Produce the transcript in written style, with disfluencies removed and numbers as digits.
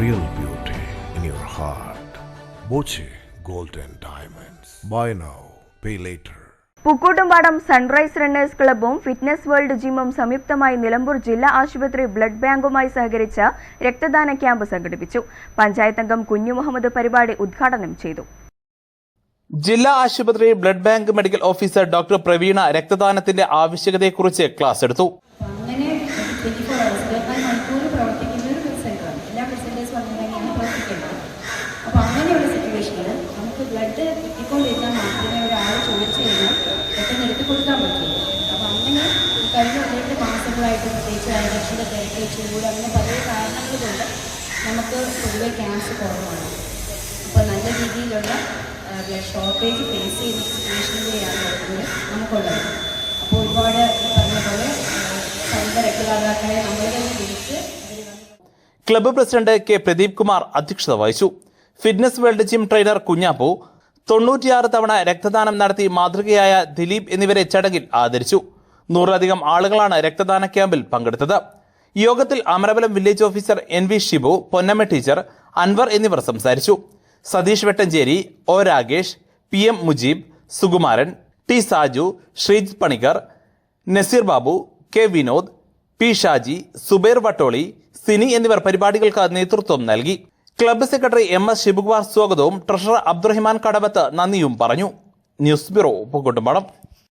real beauty in your heart. Boche Gold and Diamonds. Buy now, pay later. Pookkottumpadam Sunrise Runners ക്ലബ്ബും Fitness World ജിമ്മും സംയുക്തമായി നിലമ്പൂർ ജില്ലാ ആശുപത്രി blood ബാങ്കുമായി സഹകരിച്ച രക്തദാന ക്യാമ്പ് സംഘടിപ്പിച്ചു. പഞ്ചായത്ത് അംഗം കുഞ്ഞു മുഹമ്മദ് പരിപാടി ഉദ്ഘാടനം ചെയ്തു. ജില്ലാ ആശുപത്രി blood bank medical officer doctor Praveena രക്തദാനത്തിന്റെ ആവശ്യകതയെക്കുറിച്ച് ക്ലാസ് എടുത്തു. ബ്ലഡ് കിട്ടിക്കൊണ്ടിരുന്നാൽ മാത്രമേ ഒരാൾ ചോദിച്ചു കഴിഞ്ഞാൽ പെട്ടെന്ന് എടുത്തു കൊടുക്കാൻ പറ്റുള്ളൂ. അപ്പോൾ അങ്ങനെ കഴിഞ്ഞ 2 മാസങ്ങളായിട്ട് പ്രത്യേകിച്ച് ഇലക്ഷൻ്റെ തിരക്ക്, ചൂട്, അങ്ങനെ പല കാരണങ്ങൾ കൊണ്ട് നമുക്ക് പൊതുവെ ക്യാൻസർ കുറവാണ്. അപ്പോൾ നല്ല രീതിയിലുള്ള ബ്ലഡ് ഷോർട്ടേജ് ഫേസ് ചെയ്യുന്ന സിറ്റുവേഷനിലെയാണ് നമുക്കുള്ളത്. അപ്പോൾ ഒരുപാട് പറഞ്ഞ പോലെ സ്വന്തം രക്തദാതാക്കളെ നമ്മൾ തന്നെ വിളിച്ച് club president K Pradeep Kumar അധ്യക്ഷത വഹിച്ചു. Fitness world gym trainer Kunjappu 96 തവണ രക്തദാനം നടത്തി മാതൃകയായ ദിലീപ് എന്നിവരെ ചടങ്ങിൽ ആദരിച്ചു. 100-ലധികം ആളുകളാണ് രക്തദാന ക്യാമ്പിൽ പങ്കെടുത്തത്. യോഗത്തിൽ Amaravalam village officer NV Shibu, Ponnamma teacher, Anvar എന്നിവർ സംസാരിച്ചു. Satheesh Vettancheri, O Ragesh, PM Mujeeb, Sukumaran, T Saju, Sreejith Panicker, Naseer Babu, K Vinod, P Shaji, Subair Vattoli, Sini എന്നിവർ പരിപാടികൾക്ക് നേതൃത്വം നൽകി. ക്ലബ്ബ് സെക്രട്ടറി MS ശിവകുമാർ സ്വാഗതവും ട്രഷറർ അബ്ദുറഹിമാൻ കടവത്ത് നന്ദിയും പറഞ്ഞു. News bureau Pookkottumpadam.